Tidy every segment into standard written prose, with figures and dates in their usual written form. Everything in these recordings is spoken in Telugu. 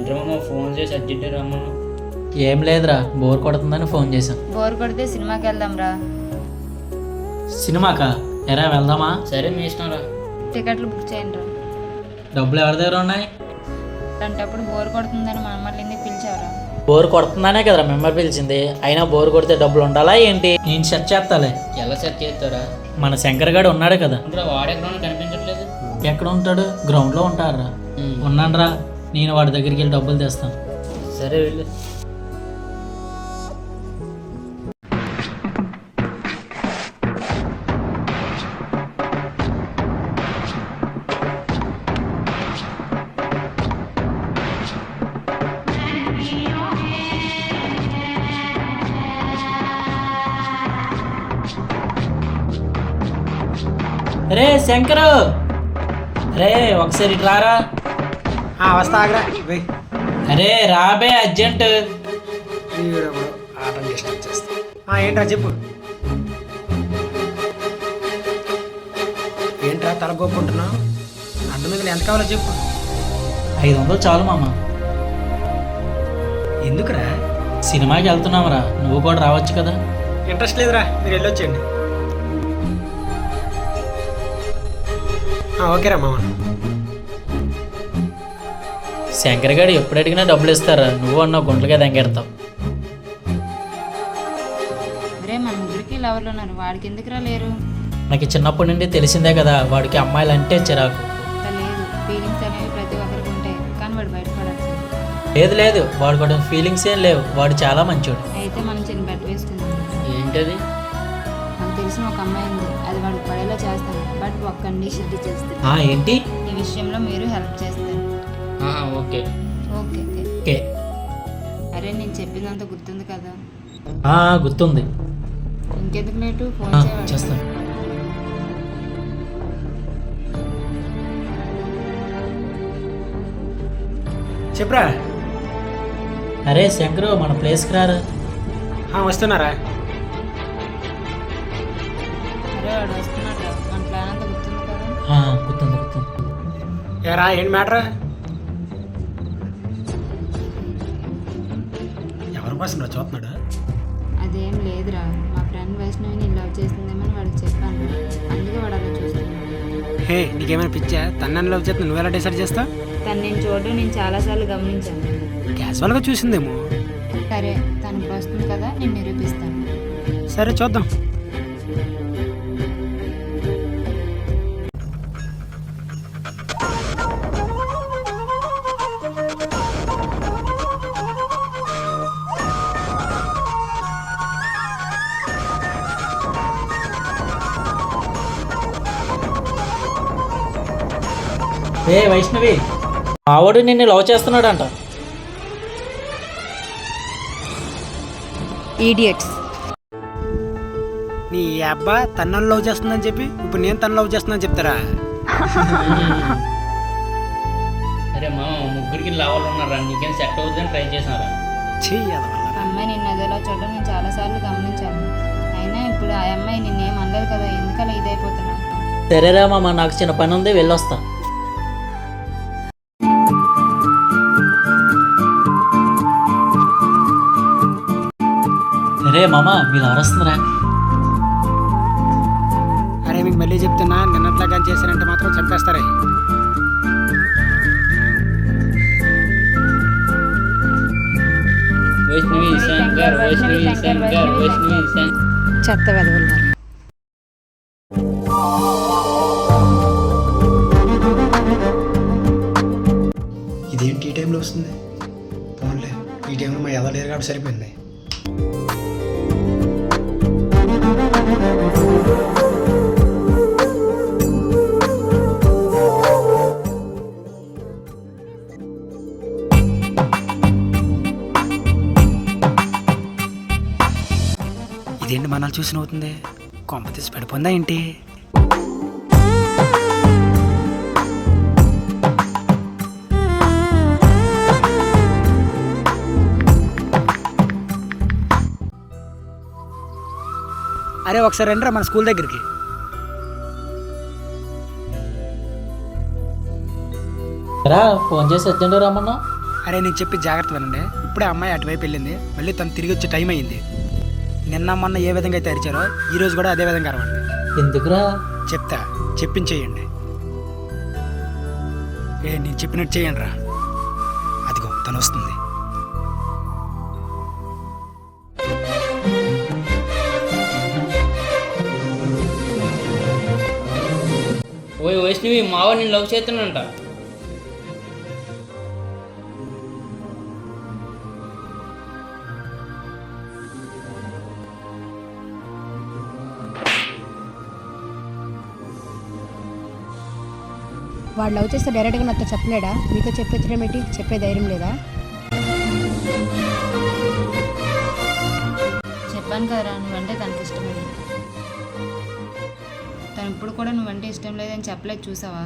ఏంట్రమ్మా ఫోన్ చేసి అర్జెంట్ రమ్మను. ఏం లేదురా, బోర్ కొడుతుందని ఫోన్ చేశాను. బోర్ కొడితే సినిమాకి వెళ్దాం రా. సినిమాకా? ఎరా వెళ్దామా? సరే మీ ఇష్టం రా. టికెట్లు బుక్ చేయండి రా. డబ్బులు ఎవరి దగ్గర ఉన్నాయి? అలాంటప్పుడు బోర్ కొడుతుందని మమ్మల్ని ఎందుకు పిలిచావురా? బోర్ కొడుతుందనే కదరా మిమ్మల్ని పిలిచింది. అయినా బోర్ కొడితే డబ్బులు ఉండాలా ఏంటి? నేను సెట్ చేస్తాలే. ఎలా సెట్ చేస్తారా? మన శంకర్ గారు ఉన్నాడు కదా. వాడెక్కడ కనిపించట్లేదు. ఎక్కడ ఉంటాడు? గ్రౌండ్లో ఉంటారా? ఉన్నాను రా, నేను వాడి దగ్గరికి వెళ్ళి డబ్బులు తెస్తాను. సరే వెళ్ళు. రే శంకరు, రే ఒకసారి ఇటు రారా. వస్తా ఆగ్రా. అరే రాబే, అర్జెంట్. ఆటం డిస్టర్బ్ చేస్తా. ఏంట్రా చెప్పు. ఏంట్రా తలగొక్కుంటున్నావు? అడ్డు మీద ఎంత కావాలో చెప్పు. 500 చాలు మామ. ఎందుకురా? సినిమాకి వెళ్తున్నావురా, నువ్వు కూడా రావచ్చు కదా. ఇంట్రెస్ట్ లేదురా, మీరు వెళ్ళొచ్చేయండి. ఓకేరా మామ. శంకర్ గారు ఎప్పుడు అడిగినా డబ్బులు ఇస్తారా? నువ్వు అన్నావు గుంటలుగా దంగెడతావు. రే మన ముగ్గురికి లవర్లు ఉన్నారు, వాడికి ఎందుకురా లేరు? నాకు చిన్నప్పటి నుండి తెలిసిందే కదా, వాడికి అమ్మాయిలు అంటే చిరాకు. లేదు, ఫీలింగ్స్ అనేవి ప్రతి ఒక్కరికి ఉంటాయి, కానీ వాడు బయటపడట్లేదు. లేదు లేదు, వాడు కూడా ఫీలింగ్స్ ఏం లేవు. వాడు చాలా మంచోడు. అయితే మనం చిన్న బెట్ వేసుకుందాం. ఏంటది? నాకు తెలిసిన ఒక అమ్మాయి ఉంది, అది వాడికి పడేలా చేస్తాను, బట్ ఒక కండిషన్ చేస్తాను. ఏంటి? ఈ విషయంలో మీరు హెల్ప్ చేస్తారు. Okay okay okay. అరే నేను చెప్పిందంతా గుర్తుంది కదా? గుర్తుంది. ఇంకెందుకు లేటు, ఫోన్ చేయాలి. చేస్తాను. చెప్పురా. అరే శంకరు, మన ప్లేస్కి రారా. వస్తున్నారా? అరే వాడు వస్తున్నాడు, మన ప్లాన్ అంతా గుర్తుంది కదా? గుర్తుంది గుర్తుంది. ఏరా ఏంటి మ్యాటర్? ఎవరి కోసం రా చూస్తున్నాడా? అదేం లేదురా, మా ఫ్రెండ్ వైష్ణవిని లవ్ చేస్తుందేమని వాడికి చెప్పాను, అందుకే వాడు అలా చూస్తున్నాడు. హే, నీకేమైనా పిచ్చా? తనని లవ్ చేస్తే నువ్వెలా డిసైడ్ చేస్తావు? తను నేను చూడడం నేను చాలాసార్లు గమనించాను. క్యాజువల్గా చూసిందేమో. సరే తనకు వస్తుంది కదా, నేను నిరూపిస్తాను. సరే చూద్దాం. వైష్ణవి, మావాడు నిన్ను లవ్ చేస్తున్నాడంట. ఈడియట్స్. నీ అబ్బా తనని లవ్ చేస్తుందని చెప్పి ఇప్పుడు నేను తను లవ్ చేస్తున్నాను చెప్తారా? అరే మామ, ముగ్గురికి లవర్లు ఉన్నారా, నీకేం సెట్ అవుతుందని ట్రై చేసినారా? అమ్మాయి నిన్ను అదేలా చూడడం నేను చాలాసార్లు గమనించాను, అయినా ఇప్పుడు ఆ అమ్మాయి నిన్నేం అనలేదు కదా, ఎందుకలా ఇదైపోతున్నావు? సరేరా మామ, నాకు చిన్న పని ఉంది, వెళ్ళొస్తా. రే మామ, మీరు అరస్తున్నారా? అరే మీకు మళ్ళీ చెప్తున్నా, నిన్నట్లా కానీ చేశారంటే మాత్రం చంపేస్తారే. వైష్ణవి శంకర్, వైష్ణవి శంకర్, వైష్ణవి శంకర్. చెత్త వెదవున్నారు. ఇదేంటి ఈ టైంలో వస్తుంది? పోన్లే, ఈ టైంలో మా ఎవరు లేరు కాబట్టి సరిపోయింది. ఇదేంటి మనల్ని చూసి నవ్వుతుంది? కొంప తీసి పడిపోందా ఏంటి? అరే ఒకసారి రండిరా మన స్కూల్ దగ్గరికి. రా, ఫోన్ చేసి అర్జెంట్ రమ్మన్నా. అరే నేను చెప్పి జాగ్రత్త వినండి. ఇప్పుడే అమ్మాయి అటువైపు వెళ్ళింది, మళ్ళీ తను తిరిగి వచ్చే టైం అయింది. నిన్న మొన్న ఏ విధంగా అయితే అరిచారో ఈరోజు కూడా అదే విధంగా అరవండి. ఎందుకురా? చెప్తా, చెప్పించేయండి. నేను చెప్పినట్టు చేయండి రా. అదిగో తను వస్తుంది. ఓయ్ వైష్ణవి, మావ నేను లవ్ చేస్తున్నానంట. వాడు లవ్ చేస్తే డైరెక్ట్గా నాతో చెప్పలేడా? మీతో చెప్పొచ్చడం ఏంటి? చెప్పే ధైర్యం లేదా? చెప్పాను కదరా నువ్వంటే తనకి ఇష్టమని. తను ఇప్పుడు కూడా నువ్వంటే ఇష్టం లేదని చెప్పలేదు, చూసావా?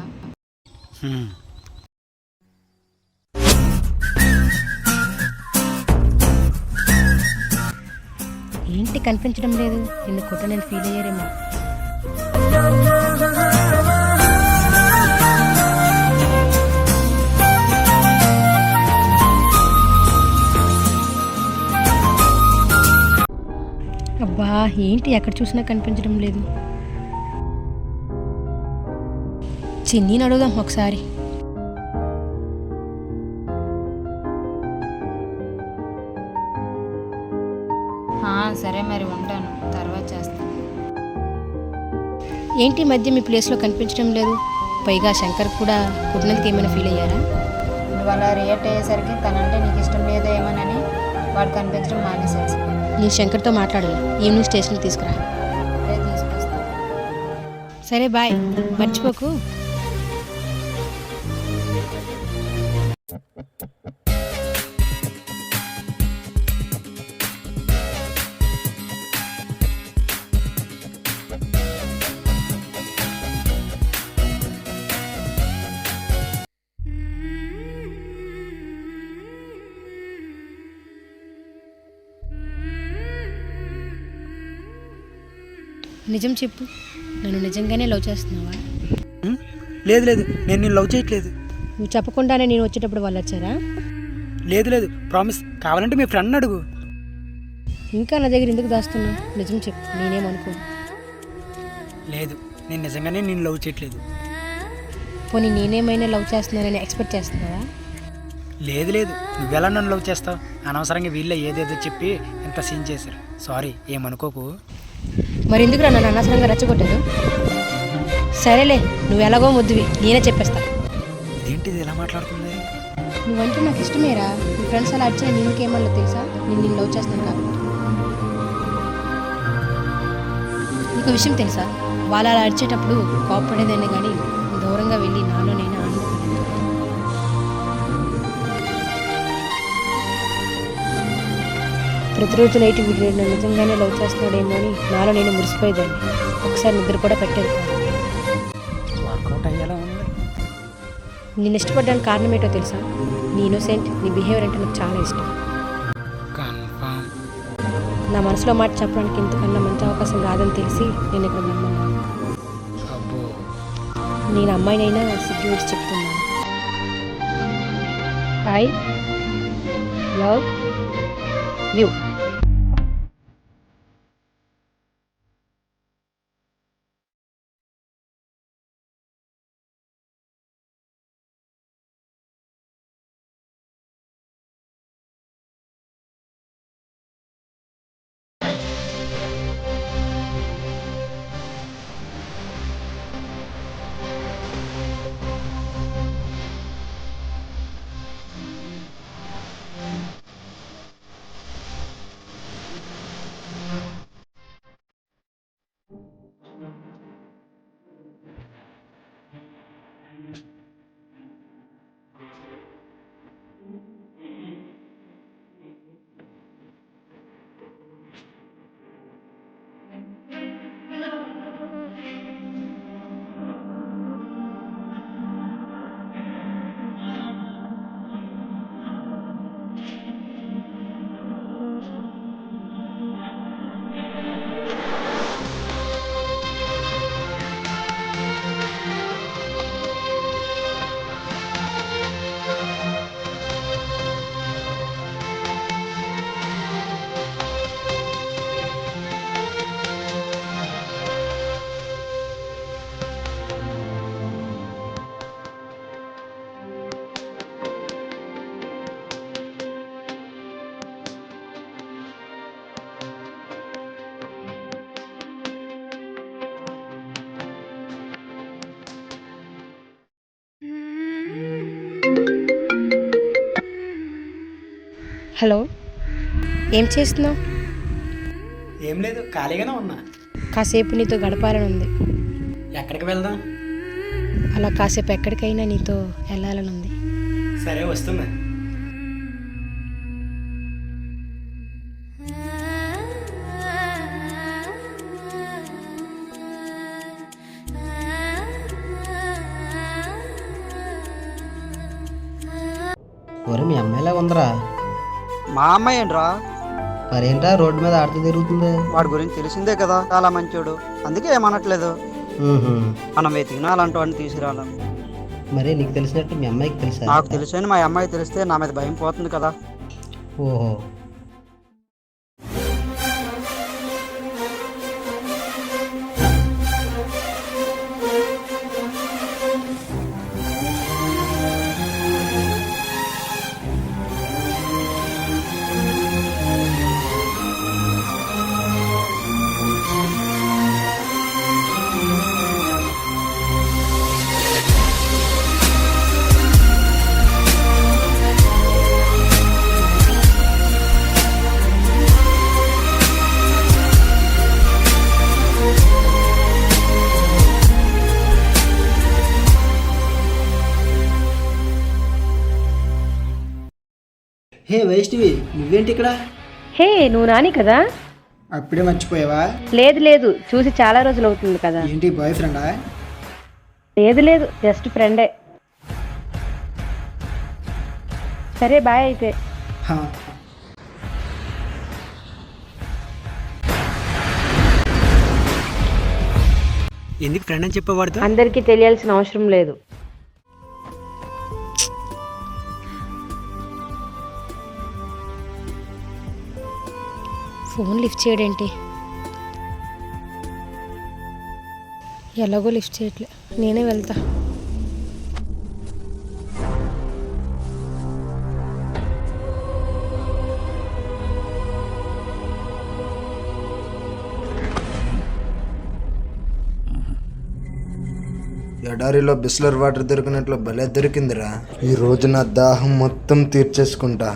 ఏంటి కనిపించడం లేదు? నిన్ను కొట్ట నేను ఫీల్ అయ్యారేమో. అబ్బా ఏంటి ఎక్కడ చూసినా కనిపించడం లేదు. చిన్నీని అడుగుదాం ఒకసారి. సరే మరి ఉంటాను, తర్వాత చేస్తాను. ఏంటి ఈ మధ్య మీ ప్లేస్లో కనిపించడం లేదు? పైగా శంకర్ కూడా కుట్టినందుకు ఏమైనా ఫీల్ అయ్యారా? నువ్వు అలా రియాక్ట్ అయ్యేసరికి తనంటే నీకు ఇష్టం లేదో ఏమోనని వాడు కనిపించడం మానేశాడు. నేను శంకర్తో మాట్లాడాలి, ఈవినింగ్ స్టేషన్కి తీసుకురా. అదే తీసుకొస్తాను. సరే బాయ్, మర్చిపోకు. నిజం చెప్పు, నన్ను నిజంగానే లవ్ చేస్తున్నావా? లేదు లేదు, నేను లవ్ చేయట్లేదు. నువ్వు చెప్పకుండానే నేను వచ్చేటప్పుడు వాళ్ళు వచ్చారా? లేదు లేదు, ప్రామిస్. కావాలంటే మీ ఫ్రెండ్ అడుగు. ఇంకా నా దగ్గర ఎందుకు దాస్తున్నావు? నిజం చెప్పు, నేనేమనుకో. లేదు, నేను నిజంగానే నేను లవ్ చేయట్లేదు. పోనీ నేనేమైనా లవ్ చేస్తున్నానని ఎక్స్పెక్ట్ చేస్తున్నావా? లేదు లేదు, నువ్వెలా నన్ను లవ్ చేస్తావు? అనవసరంగా వీళ్ళే ఏదేదో చెప్పి ఎంత సీన్ చేశారు. సారీ, ఏమనుకోకు. మరి ఎందుకు నన్ను అనవసరంగా రెచ్చగొట్టారు? సరేలే, నువ్వు ఎలాగో ముద్దువి, నేనే చెప్పేస్తా. ఇదేంటిది ఎలా మాట్లాడుతుంది? నువ్వంటే నాకు ఇష్టమేరా. నీ ఫ్రెండ్స్ అలా అడిచిన నీకేమన్నా తెలుసా? నేను లవ్ చేస్తాను కాబట్టి. నీకు విషయం తెలుసా? వాళ్ళు అలా అడిచేటప్పుడు కోపపడేదాన్ని కానీ దూరంగా వెళ్ళి నాలో నేను ఆనందపడేది. ప్రతిరోజు నైట్ వీడు నన్ను నిజంగానే లవ్ చేస్తున్నాడేమో అని నాలో నేను మురిసిపోయేదాన్ని. ఒకసారి నిద్ర కూడా పెట్టేది కాదు. వర్కౌట్ అయ్యేలా ఉంది. నేను ఇష్టపడడానికి కారణం ఏంటో తెలుసా? నీ ఇన్నోసెంట్, నీ బిహేవియర్ అంటే నాకు చాలా ఇష్టం. కన్ఫర్మ్. నా మనసులో మాట చెప్పడానికి ఇంతకన్నా మంచి అవకాశం రాదని తెలిసి నేను ఇక్కడ నమ్మన్నాను. అబ్బో, నేను అమ్మాయినైనా సిగ్గు విడిచి చెప్తున్నాను. I love you. హలో, ఏం చేస్తున్నావు? ఏం లేదు, ఖాళీగానే ఉన్నా. కాసేపు నీతో గడపాలని ఉంది. ఎక్కడికి వెళ్దాం? అలా కాసేపు ఎక్కడికైనా నీతో వెళ్ళాలని ఉంది. సరే, వస్తున్నా. ఒరే మీ అమ్మాయిలా ఉందరా. మా అమ్మాయి ఏంట్రా? మరేంట్రా రోడ్డు మీద ఆడుతూ తిరుగుతుంది? వాడి గురించి తెలిసిందే కదా, చాలా మంచోడు. అందుకే ఏమనట్లేదు. మనం వెతికినా అలాంటి వాడిని తీసుకురాలి. మరి నీకు తెలిసినట్టు మీ అమ్మాయికి తెలుసా? నాకు తెలిసని మా అమ్మాయి తెలిస్తే నా మీద భయం పోతుంది కదా. ఓహో. హే వైష్ణవి, నువ్వేంటి ఇక్కడ? హే, నువ్వు నాని కదా? అప్పుడే మర్చిపోయావా? లేదు లేదు, చూసి చాలా రోజులు అవుతుంది కదా. ఏంటి, బాయ్ ఫ్రెండా? లేదు లేదు, జస్ట్ ఫ్రెండే. సరే బాయ్ అయితే. ఎందుకు ఫ్రెండ్ అని చెప్పేవాడుతో? అందరికీ తెలియాల్సిన అవసరం లేదు. ఫోన్ లిఫ్ట్ చేయడేంటి? ఎలాగో లిఫ్ట్ చేయట్లే, నేనే వెళ్తా. ఎడారిలో బిస్లర్ వాటర్ దొరికినట్లు భలే దొరికిందిరా. ఈ రోజు నా దాహం మొత్తం తీర్చేసుకుంటా.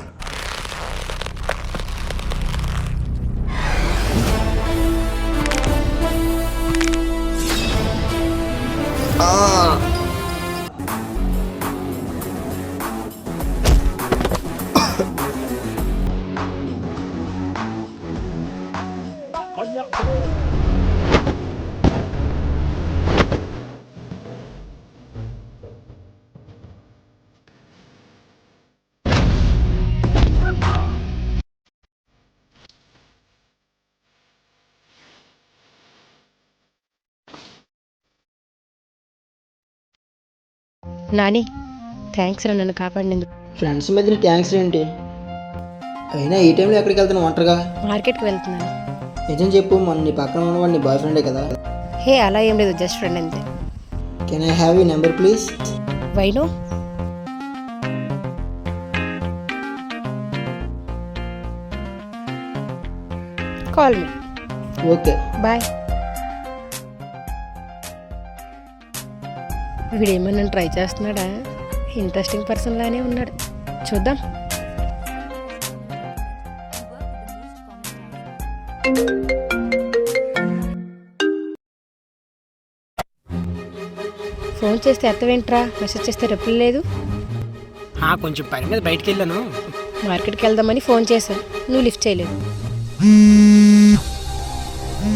నాని, థ్యాంక్స్ రా నన్ను కాపాడినందుకు. ఫ్రెండ్స్ మధ్యన థ్యాంక్స్ ఏంటి? అయినా ఈ టైంలో ఎక్కడికి వెళ్తున్నావు ఒంటరిగా? మార్కెట్కి వెళ్తున్నాను. నిజం చెప్పు, మన నీ పక్కన ఉన్నవాడు నీ బాయ్ ఫ్రెండే కదా? హే, అలా ఏం లేదు, జస్ట్ ఫ్రెండ్ అంతే. Can I have you number please? Why no? Call me. Okay, bye. వీడేమన్నా ట్రై చేస్తున్నాడా? ఇంట్రెస్టింగ్ పర్సన్ లానే ఉన్నాడు, చూద్దాం. ఫోన్ చేస్తే ఎత్తవేంట్రా? మెసేజ్ చేస్తే రిప్లై లేదు. కొంచెం పని మీద బయటికి వెళ్ళాను. మార్కెట్కి వెళ్దామని ఫోన్ చేశాను, నువ్వు లిఫ్ట్ చేయలేదు.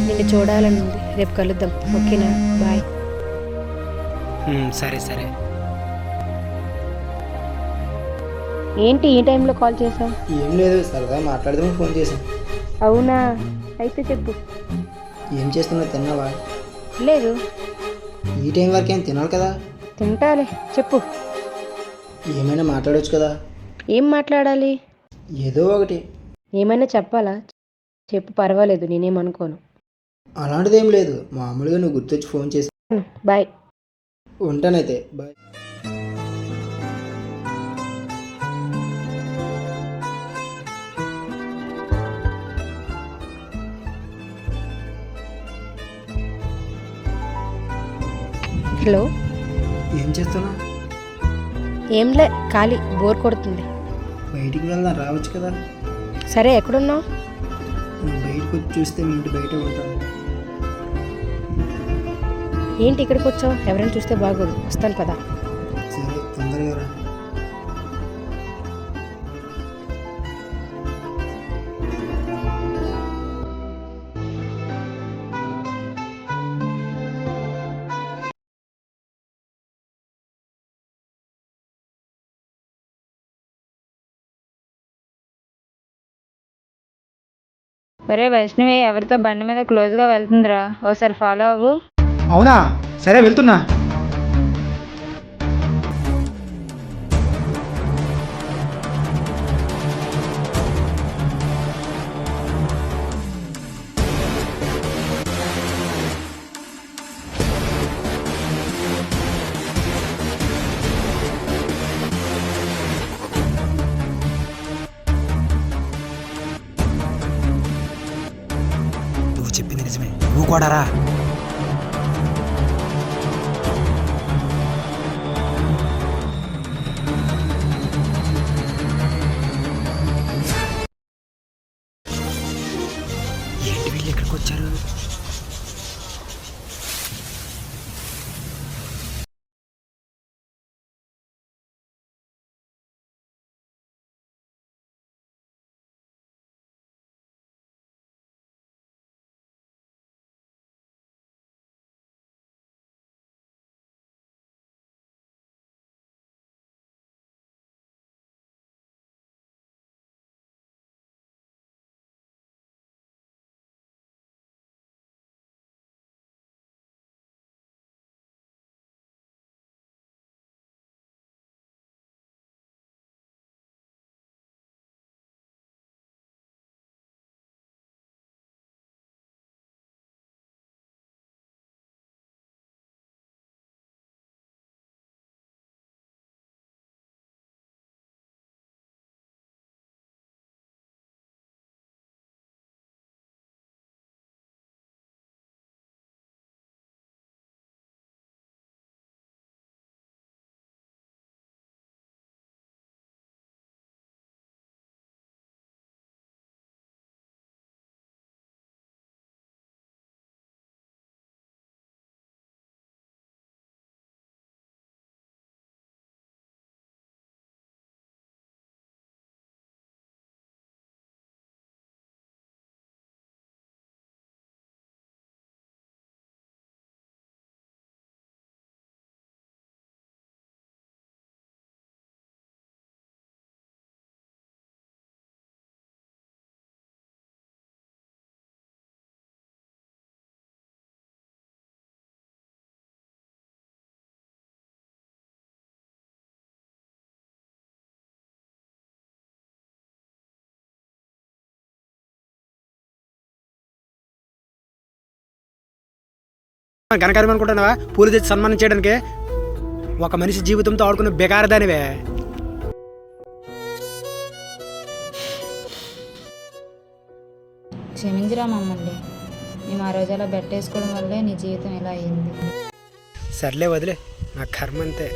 నిన్ను చూడాలని ఉంది, రేపు కలుద్దాం, ఓకేనా? బాయ్. సరే సరే. ఏంటి ఈ టైంలో కాల్ చేసావు? ఏం లేదు, సరదా మాట్లాడదామని ఫోన్ చేశాను. అవునా, అయితే చెప్పు. ఏం చేస్తున్నావు, తిన్నావా? లేదు. ఈ టైం వరకు ఏం తినాలి కదా? తింటాలే, చెప్పు. ఏమైనా మాట్లాడవచ్చు కదా? ఏం మాట్లాడాలి? ఏదో ఒకటి. ఏమైనా చెప్పాలా? చెప్పు, పర్వాలేదు, నేనేమనుకోను. అలాంటిదేం లేదు, మామూలుగా నువ్వు గుర్తొచ్చి ఫోన్ చేసి. బాయ్. ఉంటానైతే, బాయ్. హలో, ఏం చేస్తున్నావు? ఏంలే, ఖాళీ, బోర్ కొడుతుంది. బయటికి వెళ్దాం, రావచ్చు కదా? సరే ఎక్కడున్నావు? నువ్వు బయటకు వచ్చి చూస్తే మీ ఇంటి బయట ఉంటాను. ఏంటి ఇక్కడికి వచ్చావు? ఎవరైనా చూస్తే బాగోదు. వస్తాను పదా. సరే తొందరగా రా. ఒరే వైష్ణవి ఎవరితో బండి మీద క్లోజ్గా వెళ్తుందిరా, ఓసారి ఫాలో అవ్వు. అవునా? సరే వెళ్తున్నా. నువ్వు చెప్పింది నిజమే, నువ్వు కూడా రా. ఏంటి వీళ్ళు ఎక్కడికి వచ్చారు? ఘనకార్యం అనుకుంటున్నావా? పూలు తెచ్చి సన్మానం చేయడానికి? ఒక మనిషి జీవితంతో ఆడుకునే బెగారదానివే. క్షమించరా మమ్మల్ని, మేము ఆ రోజు అలా బెట్టేసుకోవడం వల్లే నీ జీవితం ఇలా అయింది. సర్లే వదిలే, నా కర్మ అంతే.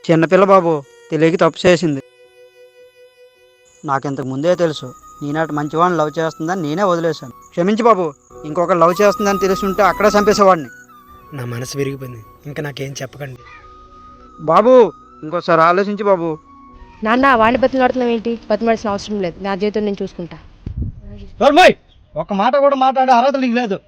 చిన్నపిల్ల బాబు, తెలియక తప్పు చేసింది. నాకింతకు ముందే తెలుసు నేనాటి మంచివాడిని లవ్ చేస్తుందని నేనే వదిలేశాను. క్షమించి బాబు, ఇంకొకరు లవ్ చేస్తుందని తెలుసుంటే అక్కడే చంపేసేవాడిని. నా మనసు విరిగిపోయింది, ఇంకా నాకేం చెప్పకండి బాబు. ఇంకోసారి ఆలోచించి బాబు. నాన్న వాడిని బతిలాడుతున్నావు ఏంటి? బతిమాడాల్సిన అవసరం లేదు, నా జీవితం నేను చూసుకుంటా. ఒక మాట కూడా మాట్లాడే అర్హత నీకు లేదు.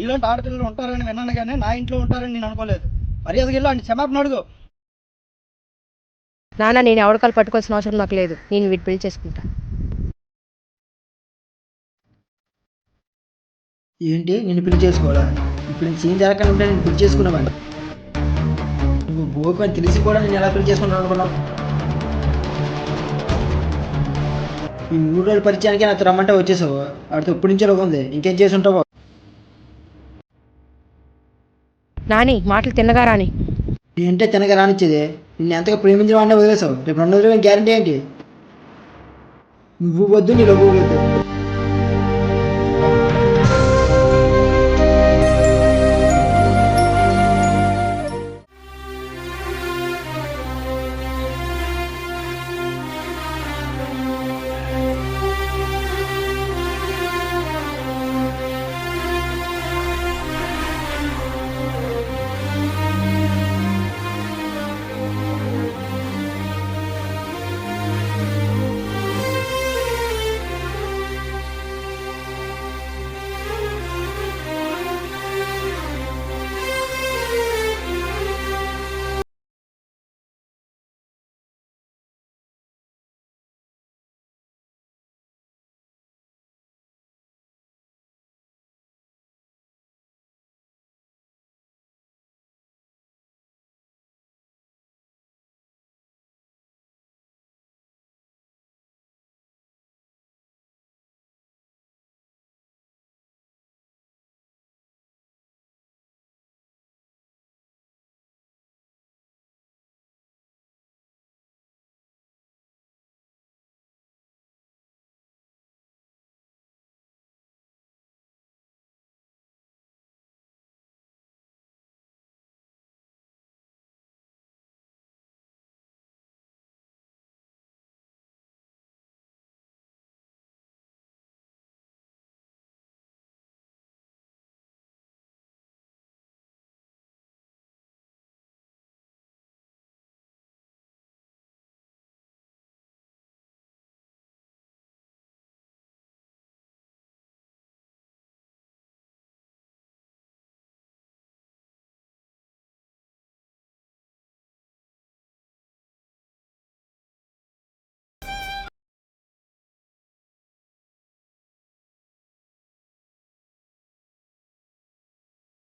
ఇలాంటి ఆడపిల్లలు ఉంటారని విన్నాను కానీ నా ఇంట్లో ఉంటారని నేను అనుకోలేదు. మర్యాదకి వెళ్ళి అంటే క్షమాపణ అడుగు. నాన్న నేను ఎవరికాలు పట్టుకోవాల్సిన అవసరం నాకు లేదు, నేను వీటి పెళ్లి చేసుకుంటా. ఏంటి నేను పెళ్లి చేసుకోవాలా? ఇప్పుడు నేను సీన్ జరగకుండా ఉంటే నేను పెళ్లి చేసుకున్నావాడిని. నువ్వు బోకు అని తెలిసి కూడా నేను ఎలా పెళ్లి చేసుకున్నాను అనుకున్నావు? ఈ 3 రోజుల పరిచయానికి నాతో రమ్మంటే వచ్చేసావు. వాడితో ఎప్పటి నుంచో ఉంది, ఇంకేం చేసి ఉంటావో. నాని మాటలు తిన్నగా రాని. ఏంటంటే తినక రానిచ్చేది? నిన్ను ఎంతగా ప్రేమించిన వాడినే వదిలేసావు. రేపు 2 రోజులు గ్యారంటీ ఏంటి? నువ్వు వద్దు, నీ లవ్ వద్దు.